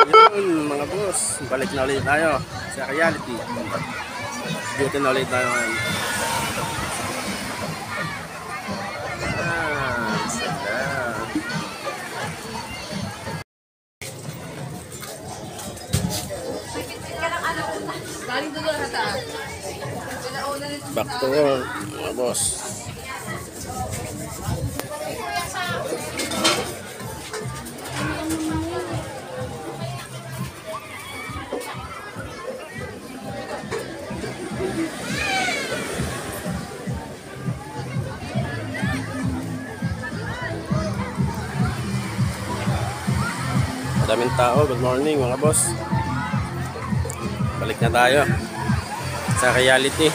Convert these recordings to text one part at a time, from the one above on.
Yun mga boss, balik na ulit tayo sa reality. Duty na ulit tayo ngayon. Sada. Back to work mga boss. Daming tao, good morning mga boss. Balik na tayo sa reality.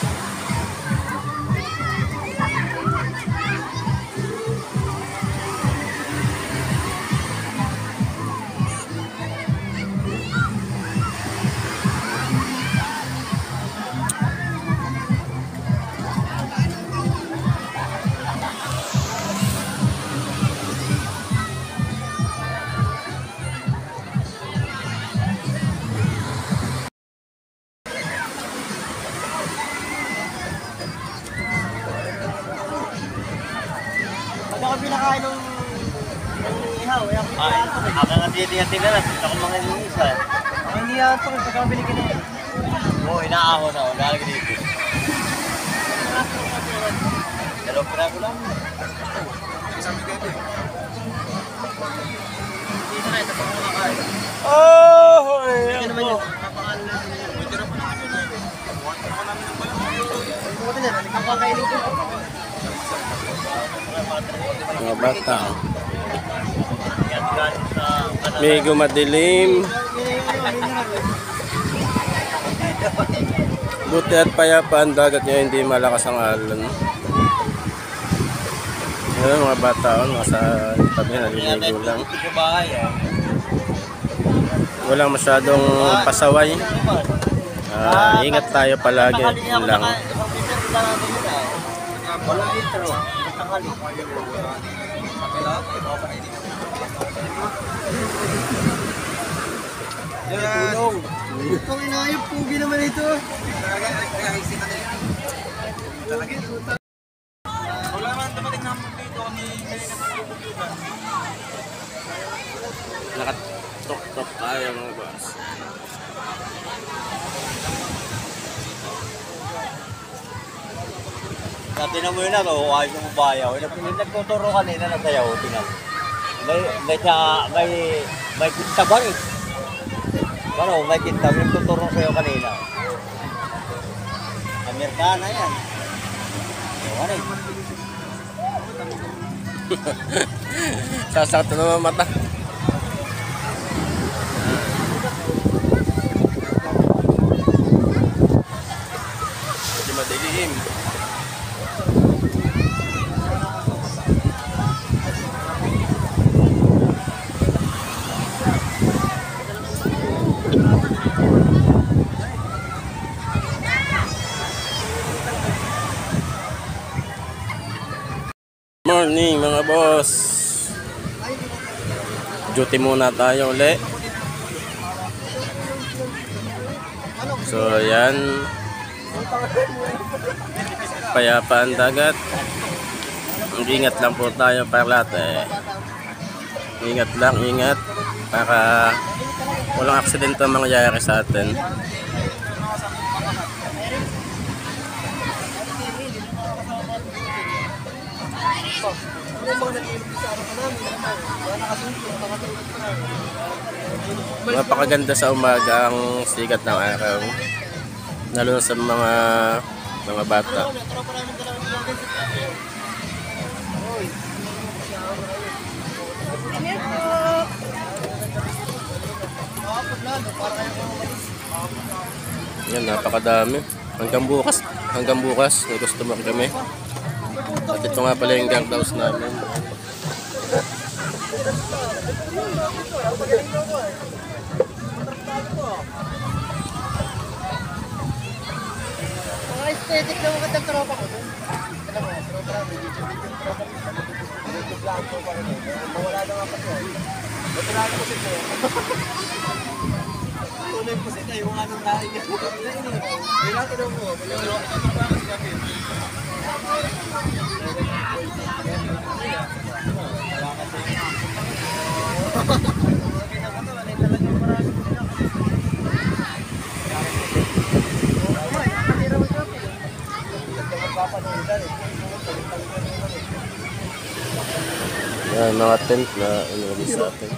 Ako pinakain ng ihaw. Ako nga tinitingnan na lang. Ako mga iniisa. Ako iniisa ito. Saka binigyan na yun. Oo, inaahon ako. Lalagyan dito. Dalawang pirago lang. Isang bigay ito. Dito na ito. Pag makakain. Oh! Hindi naman yun. Napakalan na yun. Pwede na pa namin yun. Buwan pa namin ng balang. Buwan na yan. Ang kakainin ko. Mga bata. Medyo madilim. Buti at payapa ang dagat niya, hindi malakas ang alon. Ayan mga bata, nasa tabi, naliligo lang. Walang masyadong pasaway. Ingat tayo palagi lang. Walang intro. Tulong. Itong inayop, pugi naman ito. Wala naman dumating namin dito kami. Nakatok-tok tayo mga boss. Tinan mo yun na, ayos yung bayaw. Nagtuturo kanina na sayaw, tinan. May kintabang eh. Ano, may kintab, nagtuturo sayaw kanina. Amerikana yan. Ano eh. Sasakto naman mata. Medyo madilim. Morning mga boss. Duty muna tayo ulit. So yan, payapa ang dagat. Ingat lang po tayo parate. Ingat lang, ingat para walang aksidente mangyayari sa atin. Napakaganda sa umaga ang sikat ng araw, lalo sa mga bata. Yan, napakadami. Hanggang bukas may customer kami. At ito nga pala yung guardhouse namin. Mga aesthetic na magandang tropa ko. Alam mo, tropa namin, YouTube lang tropa ko. Mawala na nga pa ko. Ba't na ako kasi po? Tunay po sila yung anong nain niya. Kailangan ko daw mo. Yan, mga tent na inilagay sa atin.